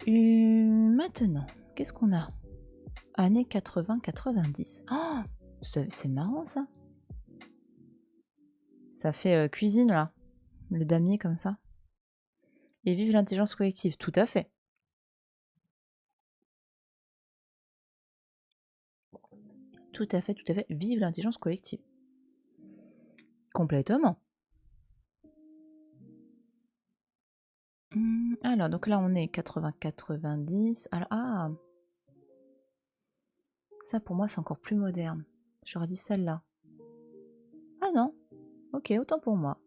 Maintenant, qu'est-ce qu'on a? Années 80-90. Oh, c'est marrant ça. Ça fait cuisine là. Le damier comme ça. Et vive l'intelligence collective, tout à fait. Tout à fait, tout à fait. Vive l'intelligence collective. Complètement. Alors, donc là, on est 80-90. Alors, ah, ça pour moi, c'est encore plus moderne. J'aurais dit celle-là. Ah non. Ok, autant pour moi.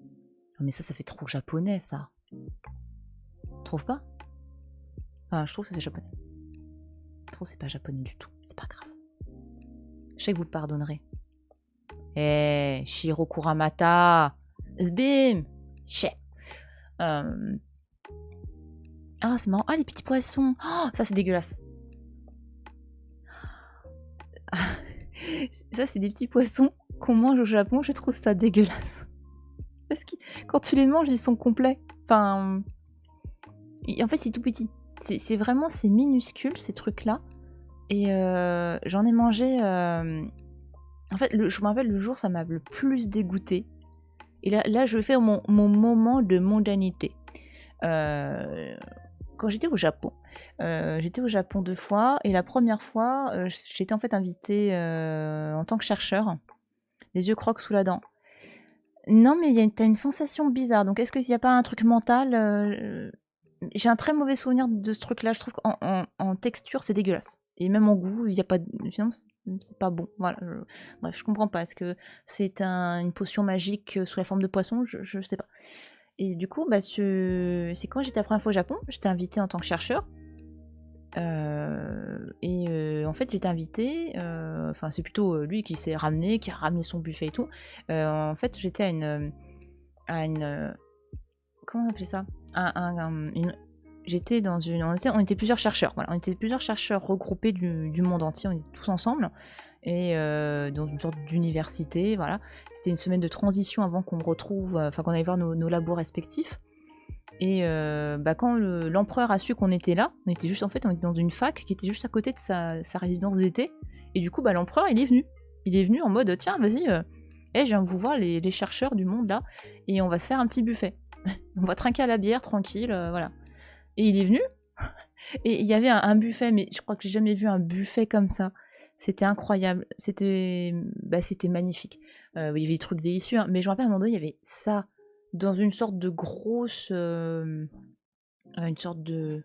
Oh, mais ça fait trop japonais, ça. Trouve pas? Enfin, je trouve que ça fait japonais. Je trouve que c'est pas japonais du tout. C'est pas grave. Je sais que vous pardonnerez. Eh, Shiro Kuramata. Zbim. Chais. Ah, c'est marrant. Ah, les petits poissons. Oh, ça, c'est dégueulasse. Ça, c'est des petits poissons qu'on mange au Japon. Je trouve ça dégueulasse. Parce que quand tu les manges, ils sont complets. Enfin, en fait, c'est tout petit. C'est vraiment, c'est minuscule, ces trucs-là. Et j'en ai mangé... En fait, je me rappelle le jour, ça m'a le plus dégoûté. Et là je fais mon moment de mondanité. Quand j'étais au Japon 2 fois. Et la première fois, j'étais en fait invitée en tant que chercheur. Les yeux croques sous la dent. Non, mais t'as une sensation bizarre. Donc, est-ce qu'il n'y a pas un truc mental J'ai un très mauvais souvenir de ce truc-là. Je trouve qu'en texture, c'est dégueulasse. Et même en goût, il y a pas. Finalement, c'est pas bon. Voilà. Bref, je comprends pas. Est-ce que c'est une potion magique sous la forme de poisson? Je sais pas. Et du coup, c'est quand j'étais la première fois au Japon. J'étais invitée en tant que chercheur. En fait, j'étais invitée. Enfin, c'est plutôt lui qui s'est ramené, qui a ramené son buffet et tout. En fait, j'étais à une comment on appelait ça? J'étais dans une... On était plusieurs chercheurs, voilà. On était plusieurs chercheurs regroupés du monde entier, on était tous ensemble, et dans une sorte d'université, voilà. C'était une semaine de transition avant qu'on retrouve, enfin qu'on aille voir nos labos respectifs. Et quand l'empereur a su qu'on était là, on était on était dans une fac qui était juste à côté de sa résidence d'été, et du coup, l'empereur, il est venu. Il est venu en mode, tiens, vas-y, je viens vous voir les chercheurs du monde là, et on va se faire un petit buffet. On va trinquer à la bière, tranquille, voilà. Et il est venu, et il y avait un buffet, mais je crois que j'ai jamais vu un buffet comme ça. C'était incroyable, c'était magnifique. Il y avait des trucs délicieux, hein, mais je me rappelle à un moment donné, il y avait ça, dans une sorte de grosse... une sorte de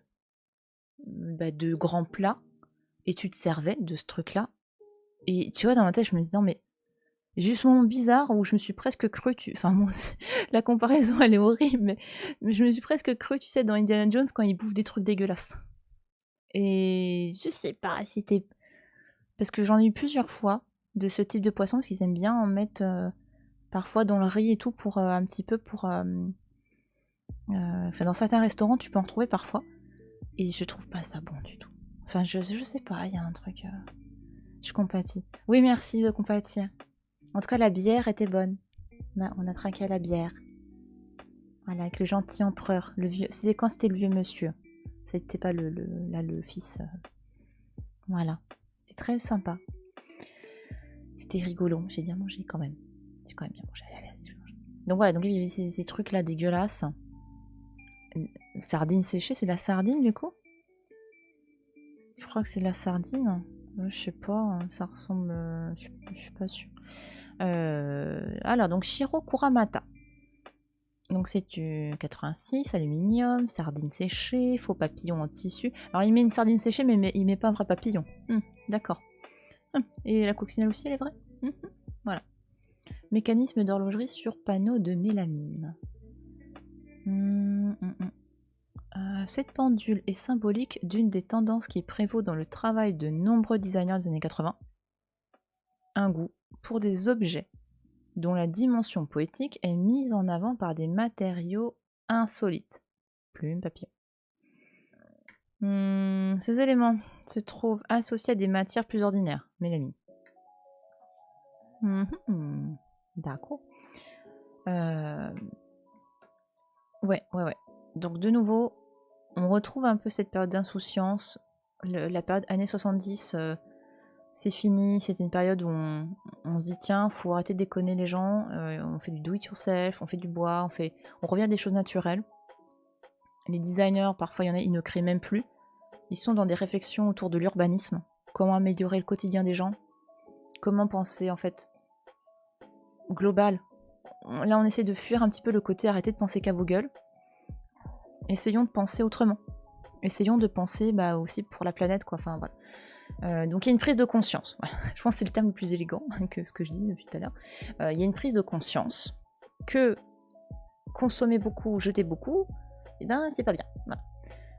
grand plat, et tu te servais de ce truc-là. Et tu vois, dans ma tête, je me dis, non mais... Juste moment bizarre où je me suis presque cru, enfin bon, la comparaison elle est horrible, mais je me suis presque cru, tu sais, dans Indiana Jones quand il bouffe des trucs dégueulasses. Et je sais pas si t'es... Parce que j'en ai eu plusieurs fois de ce type de poisson, parce qu'ils aiment bien en mettre parfois dans le riz et tout, pour un petit peu pour... Enfin, dans certains restaurants, tu peux en trouver parfois. Et je trouve pas ça bon du tout. Enfin, je sais pas, il y a un truc... Je compatis. Oui, merci de compatir. En tout cas, la bière était bonne. On a trinqué à la bière. Voilà, avec le gentil empereur. Le vieux. C'était quand c'était le vieux monsieur. C'était pas le fils. Voilà. C'était très sympa. C'était rigolo. J'ai bien mangé quand même. J'ai quand même bien mangé. Donc voilà, donc il y avait ces trucs-là dégueulasses. Sardine séchée, c'est de la sardine du coup? Je crois que c'est de la sardine. Je sais pas, ça ressemble... je suis pas sûre. Alors, donc Shiro Kuramata. Donc c'est du 86, aluminium, sardine séchée, faux papillon en tissu. Alors il met une sardine séchée, mais il met pas un vrai papillon. D'accord. Et la coccinelle aussi, elle est vraie. Voilà. Mécanisme d'horlogerie sur panneau de mélamine. Cette pendule est symbolique d'une des tendances qui prévaut dans le travail de nombreux designers des années 80. Un goût pour des objets dont la dimension poétique est mise en avant par des matériaux insolites. Plume, papillon. Ces éléments se trouvent associés à des matières plus ordinaires. Mélamine. D'accord. Ouais. Donc de nouveau, on retrouve un peu cette période d'insouciance. La période années 70, c'est fini. C'était une période où on se dit tiens, faut arrêter de déconner les gens. On fait du do it yourself, on fait du bois, on revient à des choses naturelles. Les designers, parfois, il y en a, ils ne créent même plus. Ils sont dans des réflexions autour de l'urbanisme. Comment améliorer le quotidien des gens. Comment penser, en fait, global. Là, on essaie de fuir un petit peu le côté arrêter de penser qu'à vos gueules. Essayons de penser autrement. Essayons de penser aussi pour la planète, quoi. Enfin, voilà. Donc, il y a une prise de conscience. Voilà. Je pense que c'est le terme le plus élégant que ce que je dis depuis tout à l'heure. Il y a une prise de conscience que consommer beaucoup, jeter beaucoup, eh ben, c'est pas bien.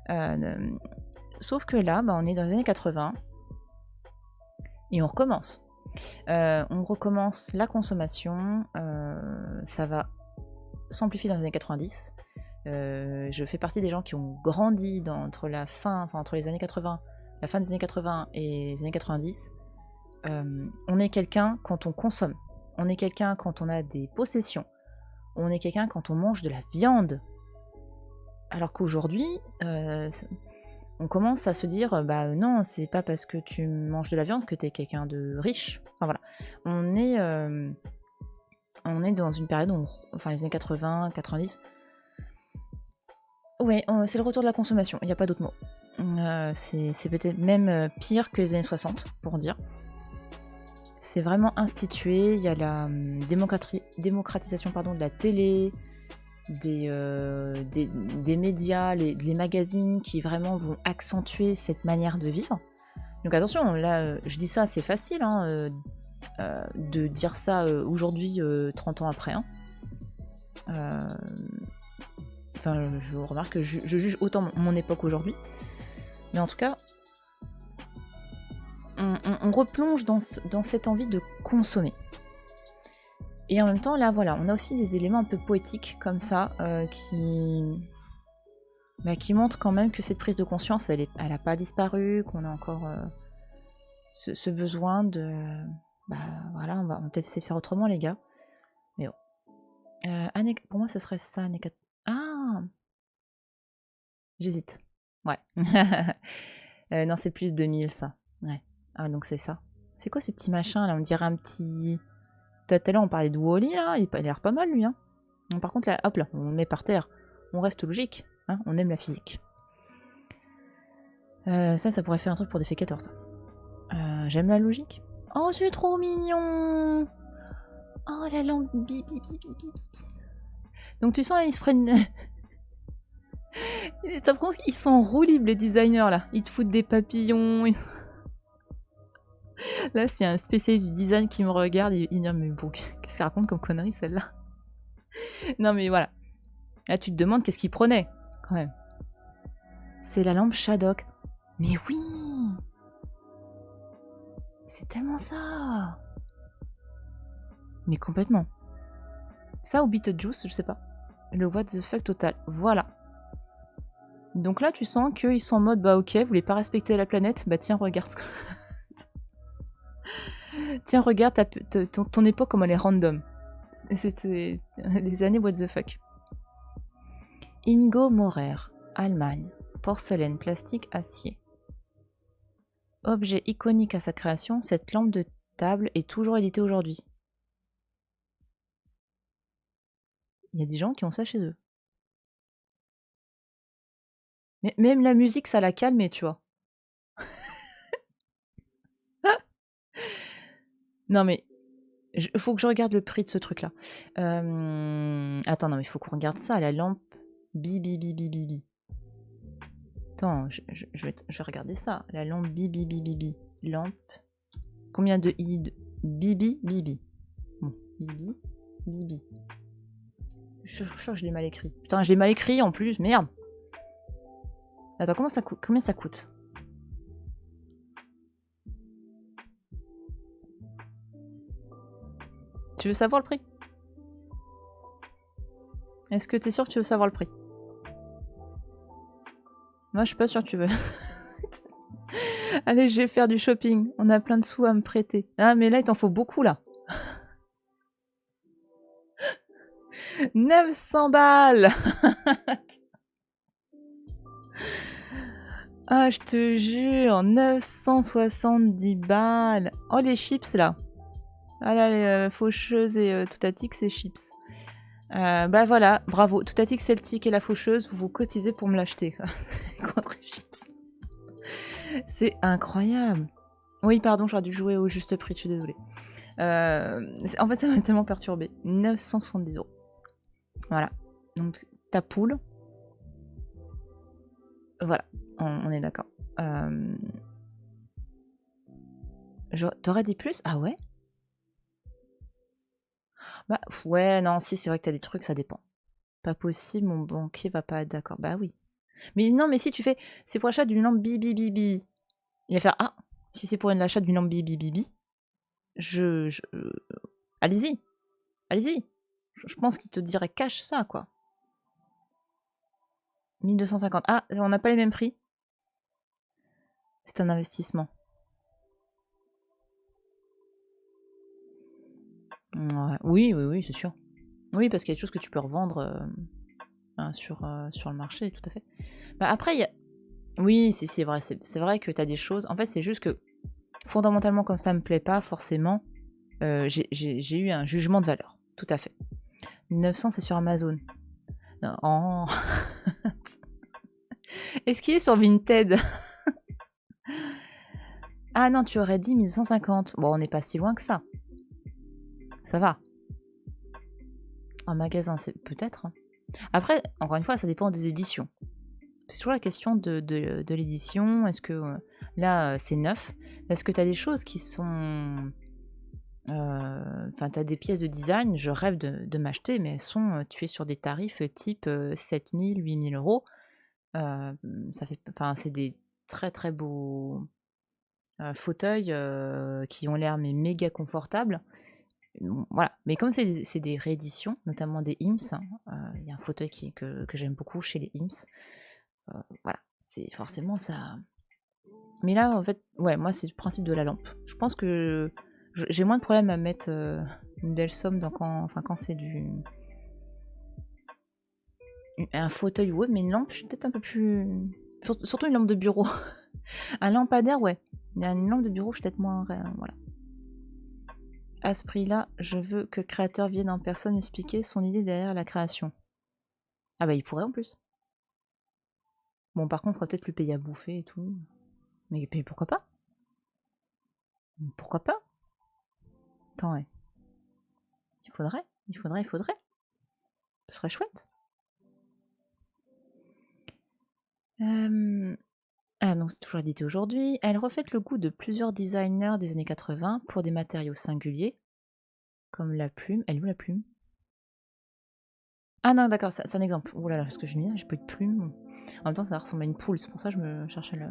Voilà. Sauf que là, on est dans les années 80 et on recommence. On recommence la consommation, ça va s'amplifier dans les années 90. Je fais partie des gens qui ont grandi entre les années 80, la fin des années 80 et les années 90. On est quelqu'un quand on consomme, on est quelqu'un quand on a des possessions, on est quelqu'un quand on mange de la viande. Alors qu'aujourd'hui, on commence à se dire non, c'est pas parce que tu manges de la viande que t'es quelqu'un de riche. Enfin voilà. On est dans une période où les années 80, 90. Ouais, c'est le retour de la consommation, il n'y a pas d'autre mot. C'est peut-être même pire que les années 60, pour dire. C'est vraiment institué, il y a la démocratisation de la télé, des médias, les magazines qui vraiment vont accentuer cette manière de vivre. Donc attention, là, je dis ça, c'est facile de dire ça aujourd'hui, 30 ans après. Je remarque que je juge autant mon époque aujourd'hui. Mais en tout cas, on replonge dans cette envie de consommer. Et en même temps, là, voilà, on a aussi des éléments un peu poétiques comme ça qui montrent quand même que cette prise de conscience, elle n'a pas disparu, qu'on a encore ce besoin de... voilà, on va peut-être essayer de faire autrement, les gars. Mais bon. Pour moi, ce serait ça, années 4... Ah, j'hésite. Ouais. Non, c'est plus 2000, ça. Ouais. Ah, donc c'est ça. C'est quoi ce petit machin, là? On dirait un petit... Tout à l'heure, on parlait de Wall-E, là. Il a l'air pas mal, lui. Hein. Par contre, là, hop là, on le met par terre. On reste logique. Hein, on aime la physique. Ça pourrait faire un truc pour des fécateurs, ça. J'aime la logique. Oh, c'est trop mignon. Oh, la lampe bi. Donc, tu sens, ils se prennent... T'as l'impression qu'ils sont en roue libre, les designers, là. Ils te foutent des papillons... Là, s'il y a un spécialiste du design qui me regarde, il dit mais bon, qu'est-ce qu'elle raconte comme connerie celle-là? Non mais voilà. Là, tu te demandes qu'est-ce qu'il prenait, quand même. C'est la lampe Shadok. Mais oui! C'est tellement ça! Mais complètement. Ça ou Beetlejuice, je sais pas. Le what the fuck total. Voilà. Donc là, tu sens qu'ils sont en mode ok, vous voulez pas respecter la planète? Tiens, regarde ce que... Tiens, regarde ton époque comme elle est random. C'était les années what the fuck. Ingo Maurer, Allemagne. Porcelaine, plastique, acier. Objet iconique à sa création, cette lampe de table est toujours éditée aujourd'hui. Il y a des gens qui ont ça chez eux. Mais même la musique, ça l'a calmé, tu vois. Non mais, faut que je regarde le prix de ce truc-là. Attends, non mais il faut qu'on regarde ça, la lampe Bibi. Attends, je vais regarder ça. La lampe Bibi. Lampe. Combien de i? Bibi. Bon, Bibi. Je suis sûr que je l'ai mal écrit. Putain, je l'ai mal écrit en plus, merde. Attends, combien ça coûte? Tu veux savoir le prix? Est-ce que t'es sûr que tu veux savoir le prix? Moi, je suis pas sûre que tu veux. Allez, je vais faire du shopping. On a plein de sous à me prêter. Ah, mais là, il t'en faut beaucoup, là. 900 balles. Ah, je te jure, 970 balles. Oh, les chips, là. Ah là, les faucheuses et Toutatix et chips. Bah voilà, bravo. Toutatix, Celtic et la faucheuse, vous vous cotisez pour me l'acheter. Contre les chips. C'est incroyable. Oui, pardon, j'aurais dû jouer au juste prix, je suis désolée. En fait, ça m'a tellement perturbé. 970 €. Voilà. Donc, ta poule. Voilà, on est d'accord. T'aurais dit plus? Ah ouais? Bah ouais, non, si, c'est vrai que t'as des trucs, ça dépend. Pas possible, mon banquier va pas être d'accord. Bah oui. Mais non, mais si tu fais, c'est pour l'achat d'une lampe bibi, il va faire, ah, si c'est pour l'achat d'une lampe bibi, allez-y, allez-y. Je pense qu'il te dirait cash ça, quoi. 1250. Ah, on n'a pas les mêmes prix. C'est un investissement. Ouais. Oui, c'est sûr. Oui, parce qu'il y a des choses que tu peux revendre sur le marché, tout à fait. Bah, après, il y a... Oui, c'est vrai. C'est vrai que tu as des choses... En fait, c'est juste que, fondamentalement, comme ça me plaît pas, forcément, j'ai eu un jugement de valeur. Tout à fait. 900, c'est sur Amazon. Non. Oh. Est-ce qu'il est sur Vinted? Ah non, tu aurais dit 1250. Bon, on n'est pas si loin que ça. Ça va. En magasin, c'est peut-être. Après, encore une fois, ça dépend des éditions. C'est toujours la question de l'édition. Est-ce que là, c'est neuf? Est-ce que tu as des choses qui sont... Enfin, tu as des pièces de design, je rêve de m'acheter, mais elles sont tuées sur des tarifs type 7000, 8000 €. Ça fait... Enfin, c'est des très très beaux fauteuils qui ont l'air mais méga confortables. Bon, voilà. Mais comme c'est des rééditions, notamment des IMS, il y a un fauteuil que j'aime beaucoup chez les IMS. Voilà, c'est forcément ça. Mais là, en fait, ouais, moi, c'est le principe de la lampe. Je pense que j'ai moins de problème à mettre une belle somme quand c'est un fauteuil ou autre, mais une lampe, je suis peut-être un peu plus... Surtout une lampe de bureau. Un lampadaire, ouais. Mais une lampe de bureau, je suis peut-être moins... voilà. À ce prix-là, je veux que le créateur vienne en personne expliquer son idée derrière la création. Ah bah, il pourrait en plus. Bon, par contre, on va peut-être lui payer à bouffer et tout. Mais pourquoi pas? Pourquoi pas? Attends, ouais. Il faudrait. Ce serait chouette. Ah non, c'est toujours édité aujourd'hui. Elle reflète le goût de plusieurs designers des années 80 pour des matériaux singuliers, comme la plume. Elle est où la plume? Ah non, d'accord, c'est un exemple. Oh là là, ce que je me dis, j'ai pas eu de plume. En même temps, ça ressemble à une poule, c'est pour ça que je me cherchais le...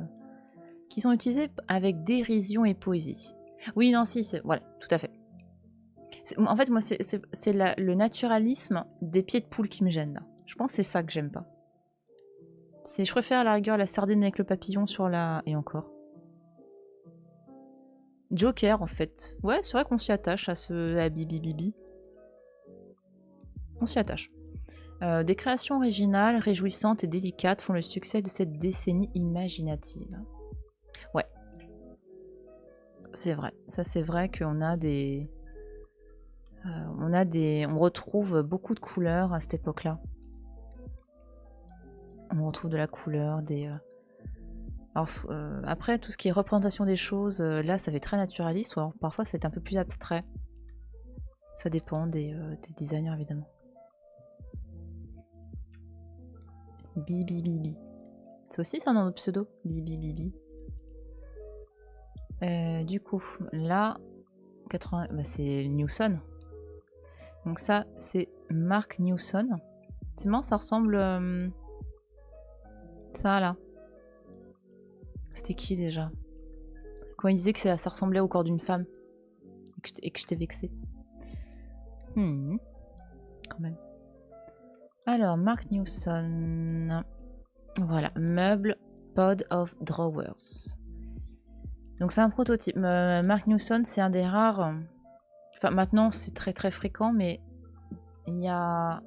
Qui sont utilisés avec dérision et poésie. Oui, non, si, voilà, tout à fait. En fait, moi, c'est le naturalisme des pieds de poule qui me gêne, là. Je pense que c'est ça que j'aime pas. Je préfère à la rigueur la sardine avec le papillon sur la... Et encore. Joker, en fait. Ouais, c'est vrai qu'on s'y attache à Bibi. On s'y attache. Des créations originales, réjouissantes et délicates font le succès de cette décennie imaginative. Ouais. C'est vrai. Ça, c'est vrai qu'on a des... on retrouve beaucoup de couleurs à cette époque-là. On retrouve de la couleur, des... Alors, après, tout ce qui est représentation des choses, là, ça fait très naturaliste, ou alors parfois, c'est un peu plus abstrait. Ça dépend des designers, évidemment. Bibi. C'est aussi ça, un nom de pseudo? Bibi. Du coup, là, 80... bah, c'est Newson. Donc ça, c'est Mark Newson. C'est marrant, ça ressemble... ça, là. C'était qui, déjà? Quand il disait que ça ressemblait au corps d'une femme. Et que j'étais vexée. Quand même. Alors, Mark Newson. Voilà, meuble Pod of Drawers. Donc c'est un prototype. Mark Newson, c'est un des rares... Enfin, maintenant, c'est très très fréquent, mais il y a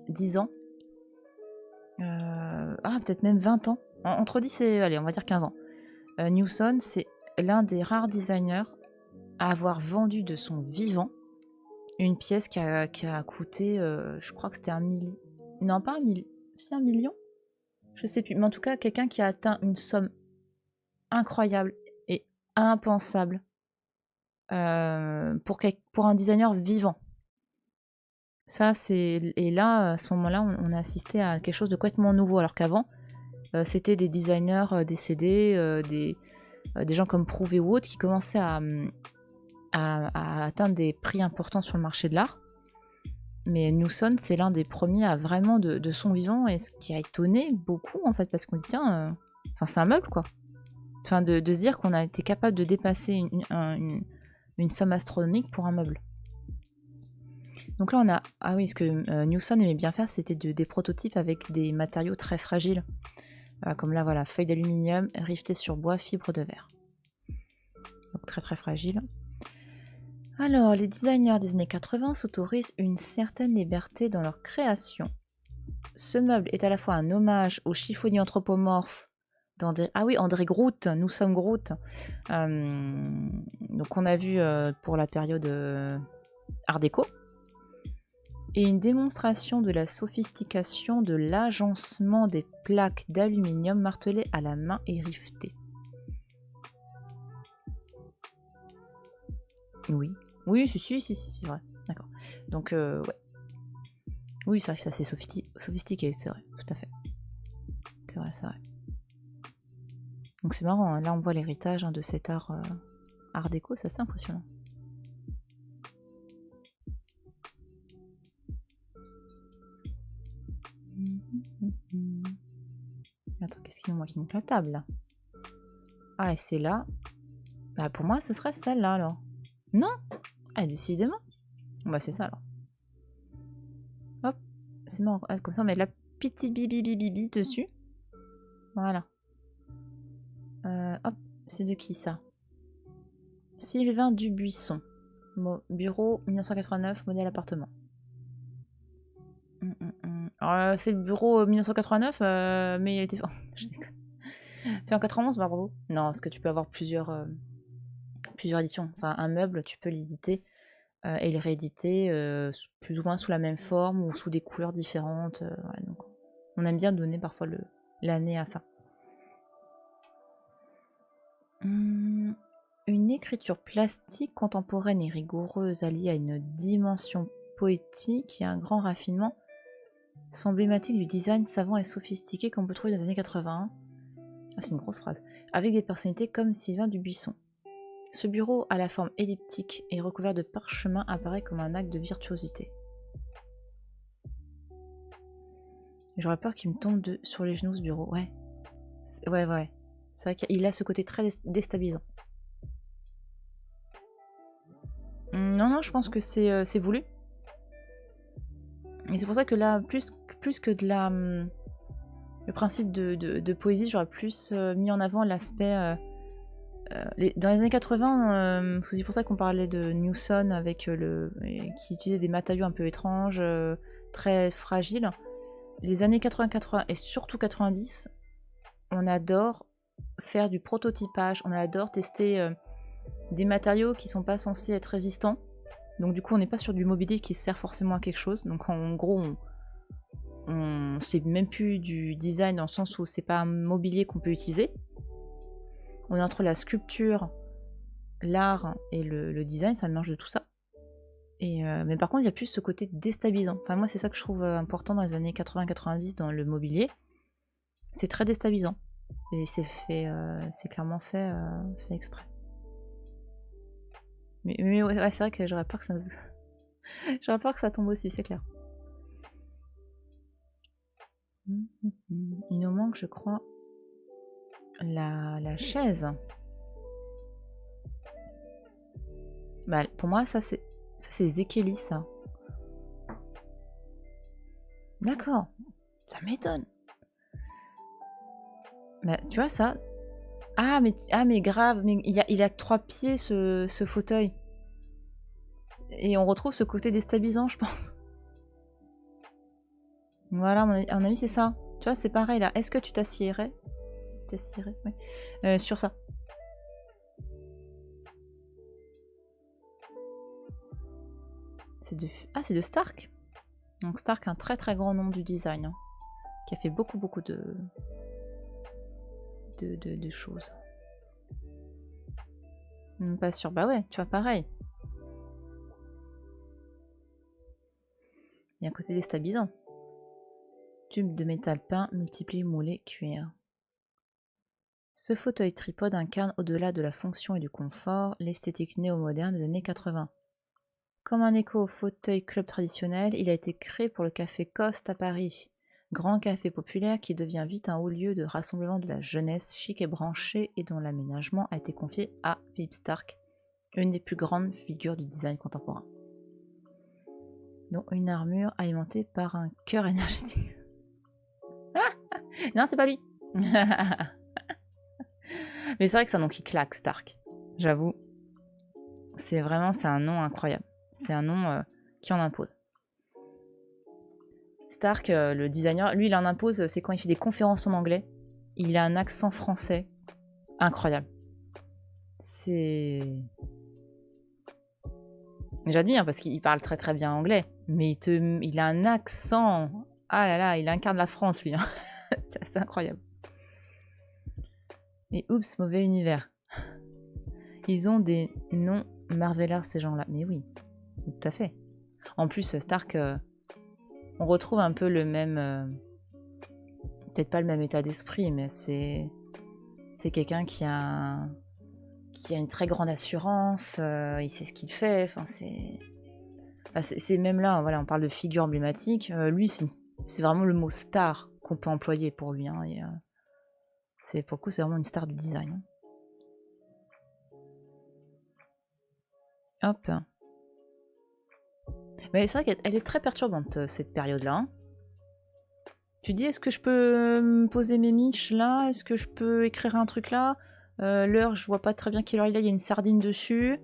10 ans, peut-être même 20 ans. Entre 10 et, allez, on va dire 15 ans. Newson, c'est l'un des rares designers à avoir vendu de son vivant une pièce qui a coûté, je crois que c'était 1 million. Non, pas 1 million. C'est 1 million? Je sais plus. Mais en tout cas, quelqu'un qui a atteint une somme incroyable et impensable pour un designer vivant. Ça, c'est. Et là, à ce moment-là, on a assisté à quelque chose de complètement nouveau, alors qu'avant, c'était des designers décédés, des gens comme Prouvé ou autres qui commençaient à atteindre des prix importants sur le marché de l'art. Mais Newson, c'est l'un des premiers à vraiment de son vivant, et ce qui a étonné beaucoup, en fait, parce qu'on dit, tiens, c'est un meuble, quoi. Enfin, de se dire qu'on a été capable de dépasser une somme astronomique pour un meuble. Donc là, on a... Ah oui, ce que Newson aimait bien faire, c'était des prototypes avec des matériaux très fragiles. Comme là, voilà, feuilles d'aluminium rivetées sur bois, fibres de verre. Donc très très fragile. Alors, les designers des années 80 s'autorisent une certaine liberté dans leur création. Ce meuble est à la fois un hommage aux chiffonniers anthropomorphes Ah oui, André Groot, nous sommes Groot. Donc on a vu pour la période Art déco. Et une démonstration de la sophistication de l'agencement des plaques d'aluminium martelées à la main et rivetées. Oui. Oui, si, c'est vrai. D'accord. Donc, ouais. Oui, c'est vrai que c'est assez sophistiqué, c'est vrai, tout à fait. C'est vrai, c'est vrai. Donc c'est marrant, hein. Là on voit l'héritage de cet art déco, c'est assez impressionnant. Attends, qu'est-ce qu'il manque la table là? Ah, et c'est là. Bah pour moi ce serait celle-là alors. Non? Ah, décidément. Bah c'est ça alors. Hop, c'est marrant. Ah, comme ça on met de la petite bibi dessus. Voilà. Hop, c'est de qui ça? Sylvain Dubuisson. Bureau 1989, modèle appartement. C'est le bureau 1989, mais il a été fait... Je déconne. Fait en 91, bah bravo. Non, parce que tu peux avoir plusieurs éditions. Enfin, un meuble, tu peux l'éditer et le rééditer plus ou moins sous la même forme ou sous des couleurs différentes. Ouais, donc on aime bien donner parfois l'année à ça. Une écriture plastique contemporaine et rigoureuse alliée à une dimension poétique et un grand raffinement sont emblématiques du design savant et sophistiqué qu'on peut trouver dans les années 80. Ah, c'est une grosse phrase. Avec des personnalités comme Sylvain Dubuisson. Ce bureau à la forme elliptique et recouvert de parchemin apparaît comme un acte de virtuosité. J'aurais peur qu'il me tombe sur les genoux ce bureau. Ouais. Ouais. C'est vrai qu'il a ce côté très déstabilisant. Non, je pense que c'est voulu. Et c'est pour ça que là, plus que de le principe de poésie, j'aurais plus mis en avant l'aspect... dans les années 80, c'est pour ça qu'on parlait de Newson avec qui utilisait des matériaux un peu étranges, très fragiles. Les années 80 et surtout 90, on adore faire du prototypage, on adore tester des matériaux qui sont pas censés être résistants. Donc du coup, on n'est pas sur du mobilier qui sert forcément à quelque chose. Donc en gros, c'est même plus du design dans le sens où c'est pas un mobilier qu'on peut utiliser. On est entre la sculpture, l'art et le design, ça mélange de tout ça. Mais par contre, il y a plus ce côté déstabilisant. Enfin, moi, c'est ça que je trouve important dans les années 80-90 dans le mobilier. C'est très déstabilisant. Et c'est clairement fait exprès. Mais ouais, c'est vrai que j'aurais peur que ça... j'aurais peur que ça tombe aussi, c'est clair. Il nous manque, je crois, la chaise. Bah, pour moi, ça c'est Zekeli, ça. D'accord. Ça m'étonne. Bah, tu vois ça. Ah mais grave, mais il a que 3 pieds ce fauteuil. Et on retrouve ce côté déstabilisant, je pense. Voilà, à mon avis, c'est ça. Tu vois, c'est pareil là. Est-ce que tu t'assierais ouais. Sur ça? C'est de... Ah, c'est de Stark. Donc Stark a un très très grand nom du design. Hein, qui a fait beaucoup de choses. Pas sûr. Bah ouais, tu vois, pareil. Il y a un côté déstabilisant. Tube de métal peint, multiplié, moulé, cuir. Ce fauteuil tripode incarne, au-delà de la fonction et du confort, l'esthétique néo-moderne des années 80. Comme un écho au fauteuil club traditionnel, il a été créé pour le café Coste à Paris, grand café populaire qui devient vite un haut lieu de rassemblement de la jeunesse chic et branchée et dont l'aménagement a été confié à Philippe Stark, une des plus grandes figures du design contemporain. Dont une armure alimentée par un cœur énergétique. Non, c'est pas lui. Mais c'est vrai que c'est un nom qui claque, Stark. J'avoue. C'est un nom incroyable. C'est un nom qui en impose. Stark, le designer, lui, il en impose, c'est quand il fait des conférences en anglais. Il a un accent français incroyable. C'est... J'admire parce qu'il parle très très bien anglais. Mais il a un accent... Ah là là, il incarne la France, lui. Hein. C'est assez incroyable. Et oups, mauvais univers. Ils ont des noms marvelous, ces gens-là. Mais oui, tout à fait. En plus, Stark, on retrouve un peu le même... peut-être pas le même état d'esprit, mais c'est quelqu'un qui a une très grande assurance, il sait ce qu'il fait, enfin c'est même là, voilà, on parle de figure emblématique, lui c'est vraiment le mot star qu'on peut employer pour lui, hein, et, pour le coup c'est vraiment une star du design. Hein. Hop. Mais c'est vrai qu'elle est très perturbante cette période-là. Hein. Tu dis, est-ce que je peux me poser mes miches là? Est-ce que je peux écrire un truc là? L'heure, je vois pas très bien quelle heure il y a une sardine dessus.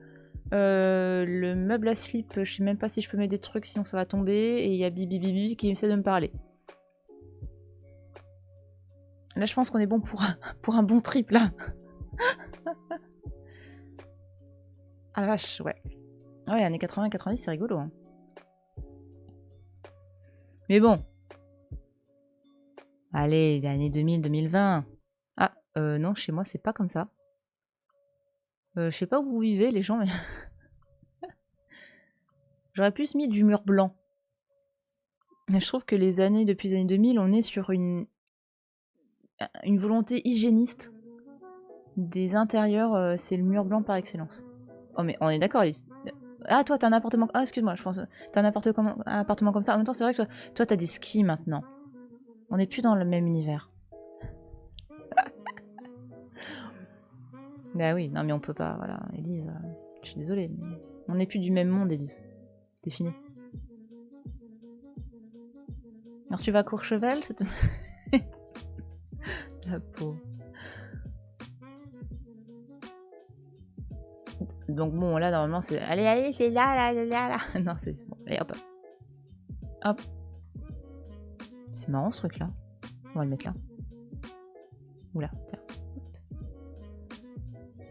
Le meuble à slip, je sais même pas si je peux mettre des trucs sinon ça va tomber. Et il y a Bibi Bibi qui essaie de me parler. Là, je pense qu'on est bon pour un bon trip là. Ah la vache, ouais. Ouais, années 80-90, c'est rigolo. Hein. Mais bon. Allez, années 2000-2020. Ah, non, chez moi, c'est pas comme ça. Je sais pas où vous vivez, les gens, mais... J'aurais plus mis du mur blanc. Mais je trouve que depuis les années 2000, on est sur une volonté hygiéniste des intérieurs, c'est le mur blanc par excellence. Oh mais on est d'accord. Ah toi t'as un appartement... Ah excuse-moi, je pense... T'as un appartement comme ça. En même temps c'est vrai que toi t'as des skis maintenant. On n'est plus dans le même univers. Bah oui, non mais on peut pas, voilà. Élise, je suis désolée, mais on n'est plus du même monde, Élise. C'est fini. Alors tu vas à Courchevel, c'est... La peau. Donc bon, là, normalement, c'est... Allez, c'est là. Non, c'est bon. Allez, hop. Hop. C'est marrant, ce truc-là. On va le mettre là. Oula, tiens.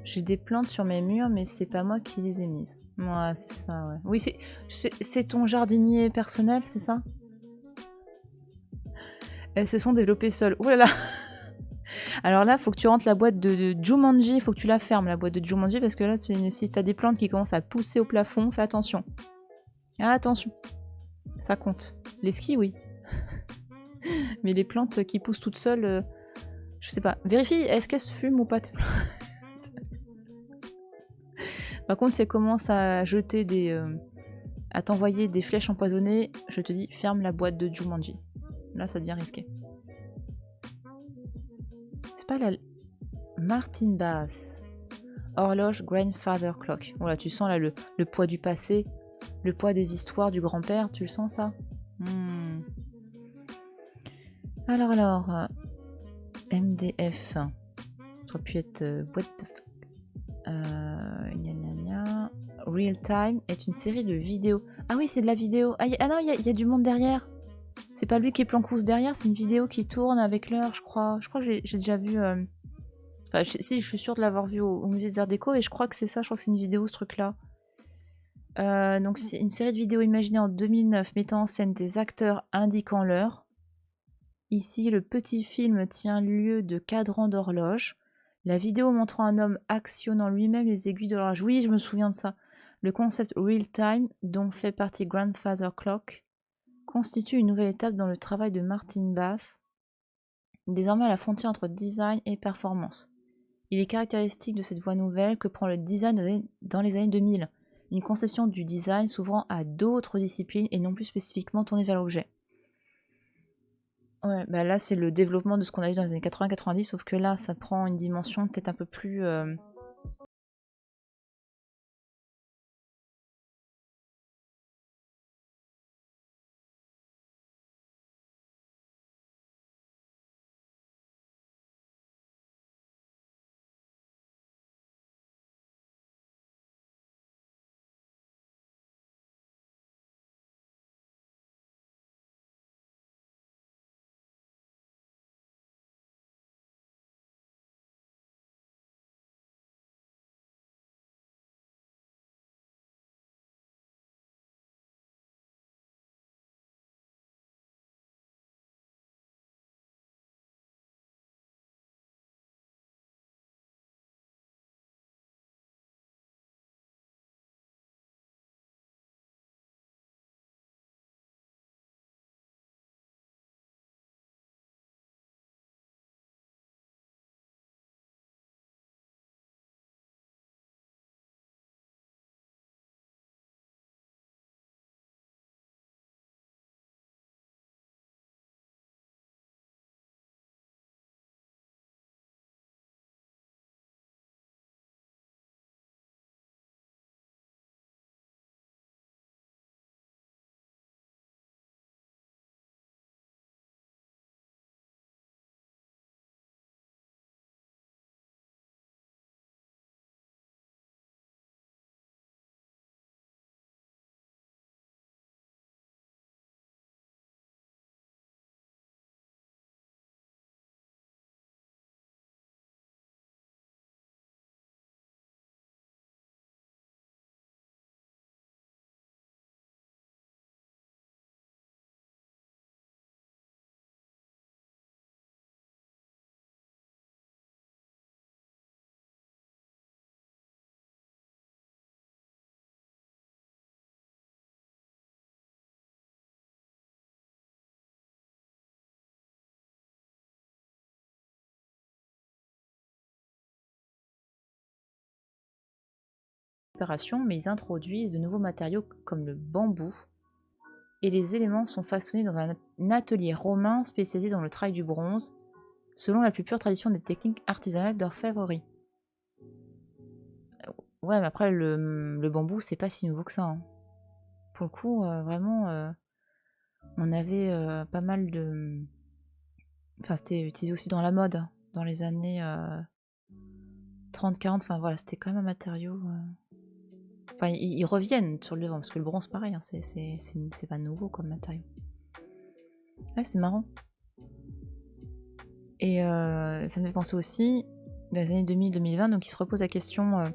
J'ai des plantes sur mes murs, mais c'est pas moi qui les ai mises. Ouais, c'est ça, ouais. Oui, c'est ton jardinier personnel, c'est ça? Elles se sont développées seules. Ouh là là. Alors là, faut que tu rentres la boîte de Jumanji, faut que tu la fermes, la boîte de Jumanji, parce que là, si t'as des plantes qui commencent à pousser au plafond, fais attention. Ah, attention. Ça compte. Les skis, oui. Mais les plantes qui poussent toutes seules, je sais pas. Vérifie, est-ce qu'elles se fument ou pas tes plantes? Par contre, si elles commencent à jeter à t'envoyer des flèches empoisonnées, je te dis, ferme la boîte de Jumanji. Là, ça devient risqué. C'est pas la... Martin Bass. Horloge Grandfather Clock. Voilà, tu sens là le poids du passé, le poids des histoires du grand-père, tu le sens ça? Alors, MDF. Ça aurait pu être what the fuck. Real Time est une série de vidéos. Ah oui, c'est de la vidéo. Ah non, il y a du monde derrière. C'est pas lui qui est Plancous derrière, c'est une vidéo qui tourne avec l'heure, je crois. Je crois que j'ai déjà vu... Enfin, si, je suis sûre de l'avoir vu au musée des Arts Déco, et je crois que c'est ça, je crois que c'est une vidéo, ce truc-là. Donc c'est une série de vidéos imaginées en 2009 mettant en scène des acteurs indiquant l'heure. Ici, le petit film tient lieu de cadran d'horloge. La vidéo montrant un homme actionnant lui-même les aiguilles de l'horloge. Oui, je me souviens de ça. Le concept real time, dont fait partie Grandfather Clock, constitue une nouvelle étape dans le travail de Martin Bass, désormais à la frontière entre design et performance. Il est caractéristique de cette voie nouvelle que prend le design dans les années 2000, une conception du design s'ouvrant à d'autres disciplines et non plus spécifiquement tournée vers l'objet. Ouais, bah là c'est le développement de ce qu'on a vu dans les années 80-90, sauf que là ça prend une dimension peut-être un peu plus... mais ils introduisent de nouveaux matériaux comme le bambou, et les éléments sont façonnés dans un atelier romain spécialisé dans le travail du bronze, selon la plus pure tradition des techniques artisanales d'orfèvrerie. Ouais, mais après, le bambou, c'est pas si nouveau que ça. Hein. Pour le coup, vraiment, on avait pas mal de... Enfin, c'était utilisé aussi dans la mode, dans les années 30-40. Enfin, voilà, c'était quand même un matériau... Enfin, ils reviennent sur le devant, parce que le bronze, pareil, hein, c'est pas nouveau comme matériau. Ouais, c'est marrant. Et ça me fait penser aussi, dans les années 2000-2020, donc ils se reposent la question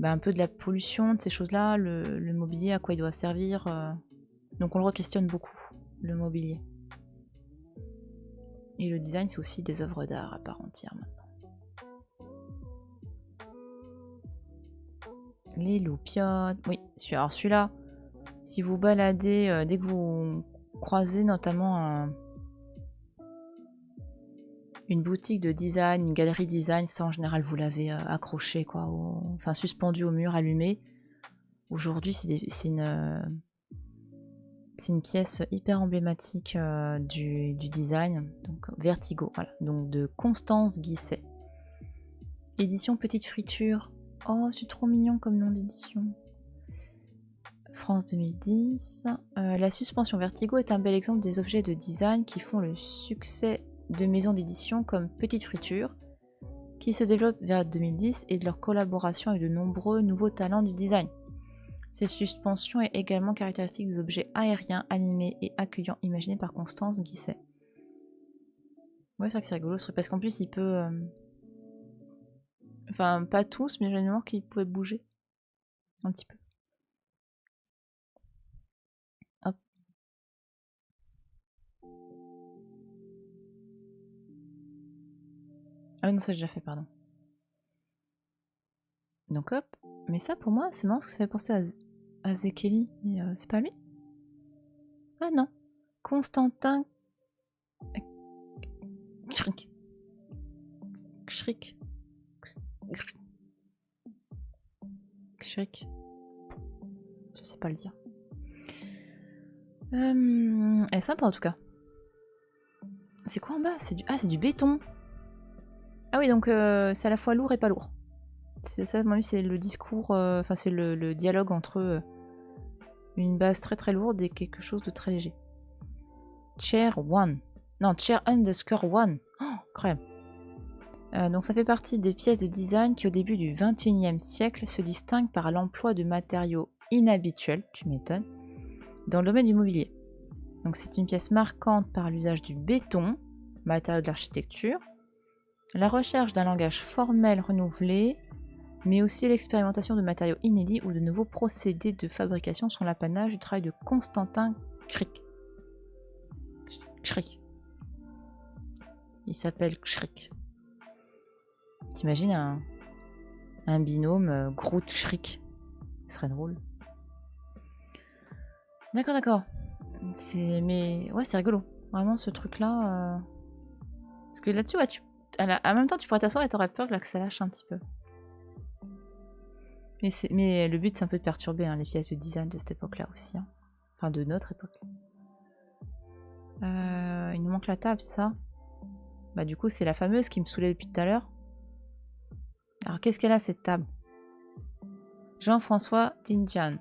un peu de la pollution, de ces choses-là, le mobilier, à quoi il doit servir. Donc on le re-questionne beaucoup, le mobilier. Et le design, c'est aussi des œuvres d'art à part entière maintenant. Les loupiotes. Oui, alors celui-là, si vous baladez, dès que vous croisez notamment une boutique de design, une galerie design, ça en général vous l'avez accroché, quoi, enfin suspendu au mur, allumé. Aujourd'hui, c'est une pièce hyper emblématique du design, donc Vertigo, voilà, donc de Constance Guisset. Édition Petite Friture. Oh, c'est trop mignon comme nom d'édition. France 2010. La suspension Vertigo est un bel exemple des objets de design qui font le succès de maisons d'édition comme Petite Friture, qui se développent vers 2010 et de leur collaboration avec de nombreux nouveaux talents du design. Ces suspensions est également caractéristique des objets aériens, animés et accueillants imaginés par Constance Guisset. Ouais, c'est vrai que c'est rigolo ce truc, parce qu'en plus il peut... Enfin, pas tous, mais j'ai une mémoire qu'il pouvait bouger. Un petit peu. Hop. Ah non, ça j'ai déjà fait, pardon. Donc hop. Mais ça, pour moi, c'est marrant parce que ça fait penser à Zekeli. Mais c'est pas lui? Ah non. Constantin... Schrick. Schrick. Schrick. Je sais pas le dire. Elle est sympa en tout cas. C'est quoi en bas? C'est du... Ah, c'est du béton. Ah oui, donc c'est à la fois lourd et pas lourd. C'est ça, à mon avis, c'est le discours... Enfin, c'est le dialogue entre une base très très lourde et quelque chose de très léger. Chair 1. Non, Chair _1. Oh, incroyable. Donc ça fait partie des pièces de design qui au début du XXIe siècle se distinguent par l'emploi de matériaux inhabituels, tu m'étonnes, dans le domaine du mobilier. Donc c'est une pièce marquante par l'usage du béton, matériau de l'architecture, la recherche d'un langage formel renouvelé, mais aussi l'expérimentation de matériaux inédits ou de nouveaux procédés de fabrication sont l'apanage du travail de Constantin Schrick. Schrick. Il s'appelle Schrick. T'imagines un binôme Groot-Schrick. Ce serait drôle. D'accord, d'accord. Mais ouais, c'est rigolo. Vraiment, ce truc-là... Parce que là-dessus, ouais, en même temps, tu pourrais t'asseoir et t'aurais peur que ça lâche un petit peu. Mais le but, c'est un peu de perturber les pièces de design de cette époque-là aussi. Hein. Enfin, de notre époque. Il nous manque la table, c'est ça? Bah du coup, c'est la fameuse qui me saoulait depuis tout à l'heure. Alors, qu'est-ce qu'elle a, cette table? Jean-François Tintian.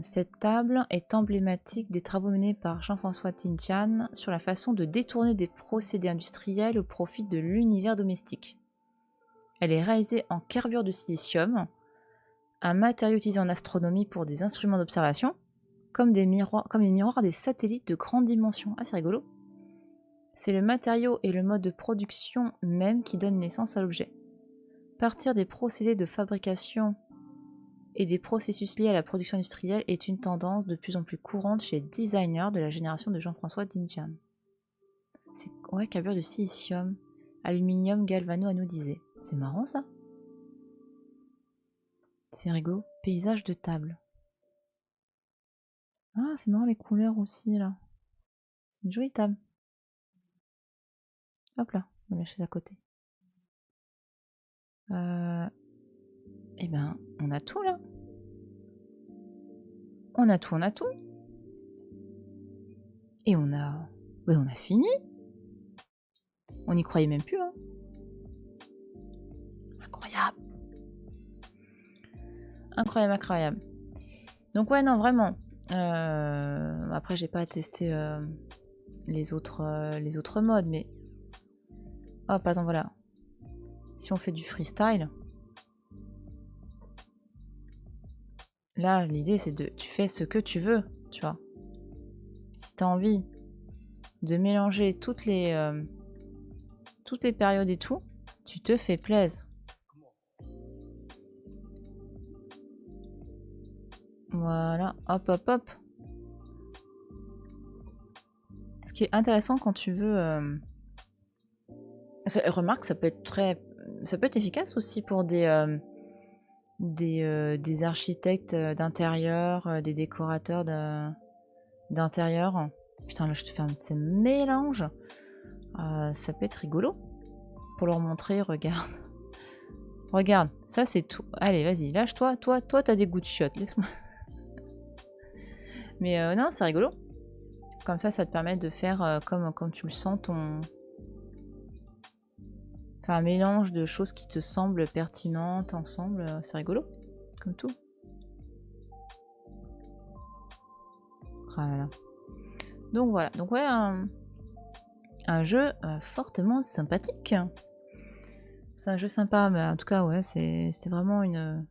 Cette table est emblématique des travaux menés par Jean-François Tintian sur la façon de détourner des procédés industriels au profit de l'univers domestique. Elle est réalisée en carbure de silicium, un matériau utilisé en astronomie pour des instruments d'observation, comme les miroirs des satellites de grande dimension. Ah, c'est rigolo. C'est le matériau et le mode de production même qui donnent naissance à l'objet. Partir des procédés de fabrication et des processus liés à la production industrielle est une tendance de plus en plus courante chez les designers de la génération de Jean-François Tintian. C'est ouais, carbure de silicium, aluminium galvano-anodisé. C'est marrant ça. C'est rigolo. Paysage de table. Ah, c'est marrant les couleurs aussi là. C'est une jolie table. Hop là, on va la chaise à côté. Eh ben, on a tout là. On a tout, on a tout. Et on a... Ouais, on a fini. On n'y croyait même plus, hein. Incroyable. Incroyable, incroyable. Donc ouais, non, vraiment. Après, j'ai pas testé les autres modes, mais... Oh, par exemple, voilà. Si on fait du freestyle... Là, l'idée, c'est de... Tu fais ce que tu veux, tu vois. Si t'as envie de mélanger toutes les périodes et tout, tu te fais plaisir. Voilà, hop, hop, hop. Ce qui est intéressant quand tu veux... Remarque, ça peut être efficace aussi pour des architectes d'intérieur, des décorateurs d'intérieur. Putain, là, je te fais un petit mélange. Ça peut être rigolo. Pour leur montrer, regarde. Regarde, ça c'est tout. Allez, vas-y, lâche-toi. Toi, t'as des goûts de chiottes, laisse-moi. Mais non, c'est rigolo. Comme ça te permet de faire comme tu le sens ton... Enfin, un mélange de choses qui te semblent pertinentes ensemble. C'est rigolo, comme tout. Voilà. Donc voilà. Donc ouais, un jeu fortement sympathique. C'est un jeu sympa, mais en tout cas, ouais, c'était vraiment une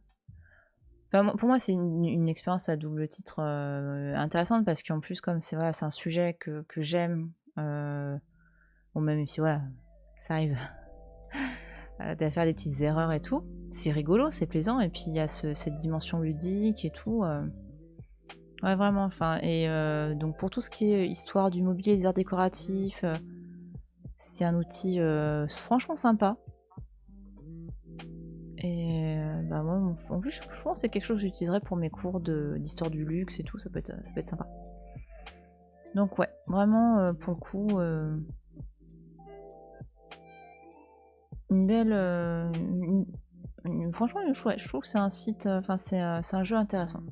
Enfin, pour moi, c'est une expérience à double titre intéressante parce qu'en plus, comme c'est voilà, c'est un sujet que j'aime, bon, même si voilà, ça arrive de faire des petites erreurs et tout, c'est rigolo, c'est plaisant, et puis il y a cette dimension ludique et tout. Ouais, vraiment. Enfin, et donc pour tout ce qui est histoire du mobilier, des arts décoratifs, c'est un outil franchement sympa. Et bah moi, en plus, je pense que c'est quelque chose que j'utiliserais pour mes cours d'histoire du luxe et tout, ça peut être sympa. Donc ouais, vraiment, pour le coup, une belle... franchement, je trouve que c'est un site, enfin c'est un jeu intéressant.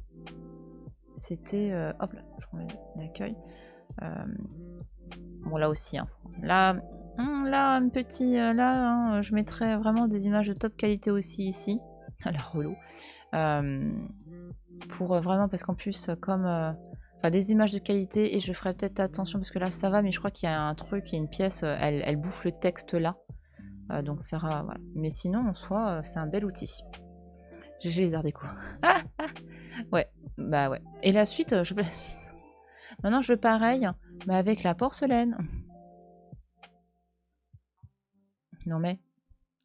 C'était... hop là, je remets l'accueil. Bon, là aussi, hein. Là, un petit... là, hein, je mettrais vraiment des images de top qualité aussi ici. La relou. Pour vraiment, parce qu'en plus, comme... enfin, des images de qualité, et je ferai peut-être attention, parce que là, ça va, mais je crois qu'il y a un truc, il y a une pièce, elle bouffe le texte là. Donc, faire... voilà. Mais sinon, en soi, c'est un bel outil. GG les arts déco. Ouais, bah ouais. Et la suite, je veux la suite. Maintenant, je veux pareil, mais avec la porcelaine. Non mais,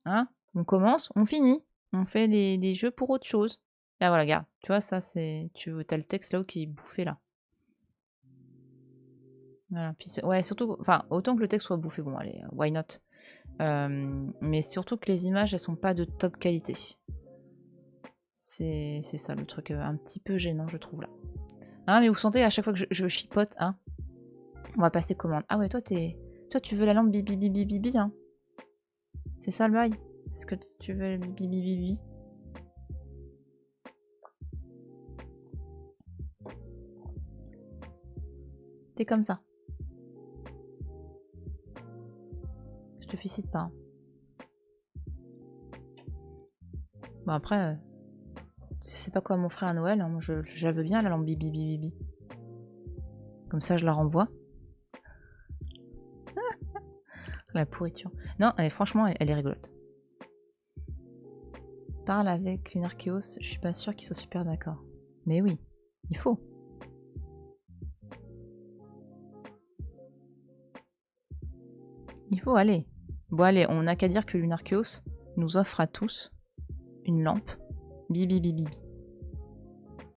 hein, on commence, on finit. On fait les jeux pour autre chose. Là, voilà, regarde. Tu vois, ça, c'est... T'as le texte là-haut qui est bouffé, là. Voilà. Puis, ouais, surtout... Enfin, autant que le texte soit bouffé, bon, allez, why not. Mais surtout que les images, elles sont pas de top qualité. C'est ça, le truc un petit peu gênant, je trouve, là. Hein, mais vous sentez, à chaque fois que je chipote, hein. On va passer commande. Ah ouais, toi, tu veux la lampe bibi bibi bibi, hein. C'est ça, le bail. C'est ce que tu veux, bibi bibi bibi. T'es comme ça. Je te félicite pas. Hein. Bon, après, tu sais pas quoi m'offrir à Noël. Hein. Moi, je la veux bien, la lampe bibi bibi bibi. Comme ça, je la renvoie. La pourriture. Non, franchement, elle est rigolote. Parle avec Lunarchéos, je suis pas sûre qu'ils soient super d'accord. Mais oui, il faut. Il faut aller. Bon, allez, on n'a qu'à dire que Lunarchéos nous offre à tous une lampe bibi bibi bibi.